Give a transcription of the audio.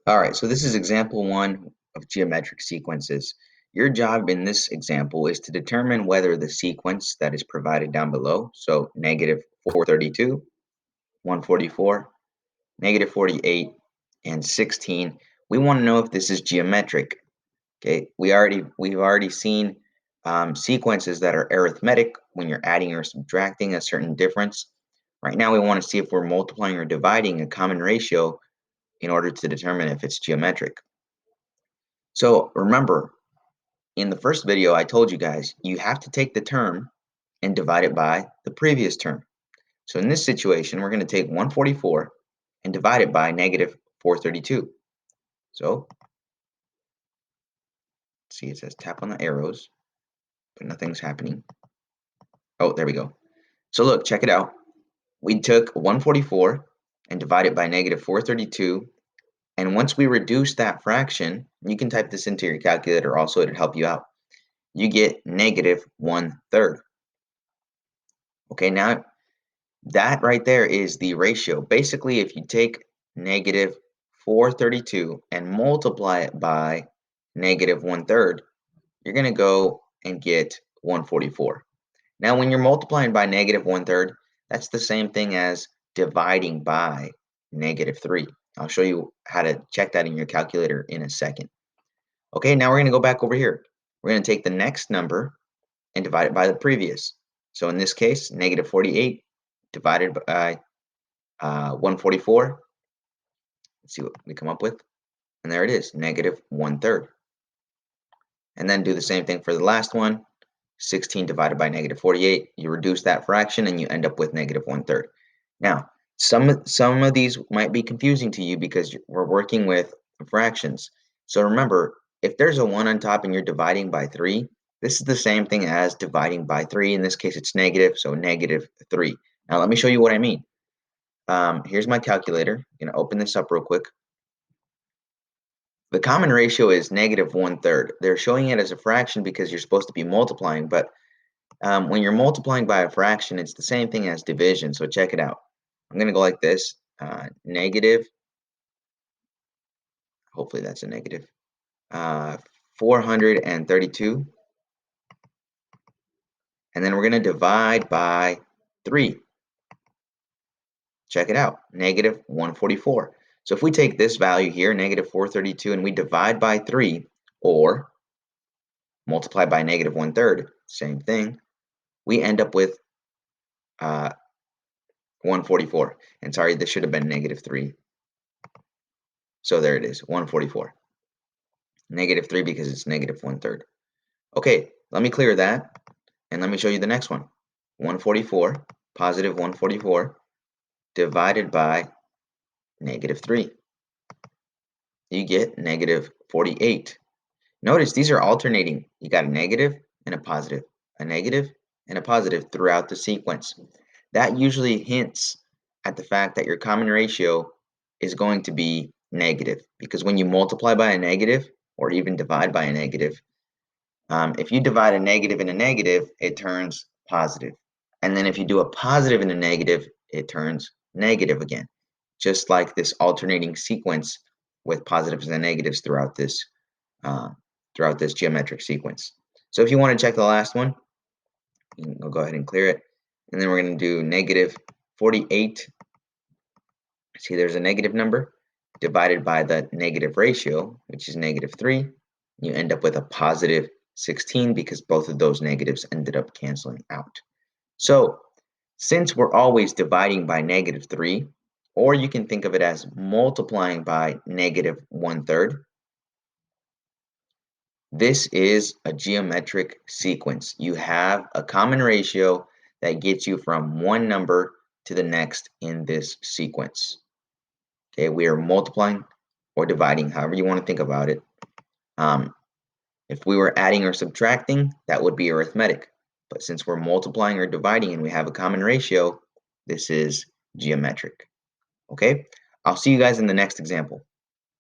All right, so this is example one of geometric sequences. Your job in this example is to determine whether the sequence that is provided down below, so negative 432, 144, negative 48, and 16, we want to know if this is geometric. Okay, we've already seen sequences that are arithmetic when you're adding or subtracting a certain difference. Right now, we want to see if we're multiplying or dividing a common ratio in order to determine if it's geometric. So remember, in the first video, I told you guys, you have to take the term and divide it by the previous term. So in this situation, we're going to take 144 and divide it by negative 432. So see, it says tap on the arrows, but nothing's happening. Oh, there we go. So look, check it out. We took 144 and divided by negative 432. And once we reduce that fraction, you can type this into your calculator also, it'll help you out. You get negative 1/3. Okay, now that right there is the ratio. Basically, if you take negative 432 and multiply it by negative 1/3, you're going to go and get 144. Now, when you're multiplying by negative 1/3, that's the same thing as dividing by negative 3. I'll show you how to check that in your calculator in a second. Okay, now we're going to go back over here. We're going to take the next number and divide it by the previous. So in this case, negative 48 divided by 144. Let's see what we come up with. And there it is, negative 1/3. And then do the same thing for the last one. 16 divided by negative 48. You reduce that fraction and you end up with negative 1/3. Now, some of these might be confusing to you because we're working with fractions. So remember, if there's a 1 on top and you're dividing by 3, this is the same thing as dividing by 3. In this case, it's negative, so negative 3. Now, let me show you what I mean. Here's my calculator. I'm going to open this up real quick. The common ratio is negative 1/3. They're showing it as a fraction because you're supposed to be multiplying, but when you're multiplying by a fraction, it's the same thing as division. So check it out. I'm going to go like this, negative, hopefully that's a negative, 432. And then we're going to divide by 3. Check it out, negative 144. So if we take this value here, negative 432, and we divide by 3, or multiply by negative 1/3, same thing, we end up with 144. And sorry, this should have been negative 3. So there it is, 144. Negative 3 because it's negative 1/3. Okay, let me clear that, and let me show you the next one. 144, positive 144, divided by negative 3. You get negative 48. Notice these are alternating. You got a negative and a positive and a positive throughout the sequence. That usually hints at the fact that your common ratio is going to be negative, because when you multiply by a negative or even divide by a negative, if you divide a negative and a negative, it turns positive. And then if you do a positive and a negative, it turns negative again, just like this alternating sequence with positives and negatives throughout this geometric sequence. So if you want to check the last one, we'll go ahead and clear it. And then we're going to do negative 48. See, there's a negative number divided by the negative ratio, which is negative 3. You end up with a positive 16 because both of those negatives ended up canceling out. So since we're always dividing by negative 3, or you can think of it as multiplying by negative 1/3, this is a geometric sequence. You have a common ratio that gets you from one number to the next in this sequence. Okay, we are multiplying or dividing, however you want to think about it. If we were adding or subtracting, that would be arithmetic. But since we're multiplying or dividing and we have a common ratio, this is geometric. Okay, I'll see you guys in the next example.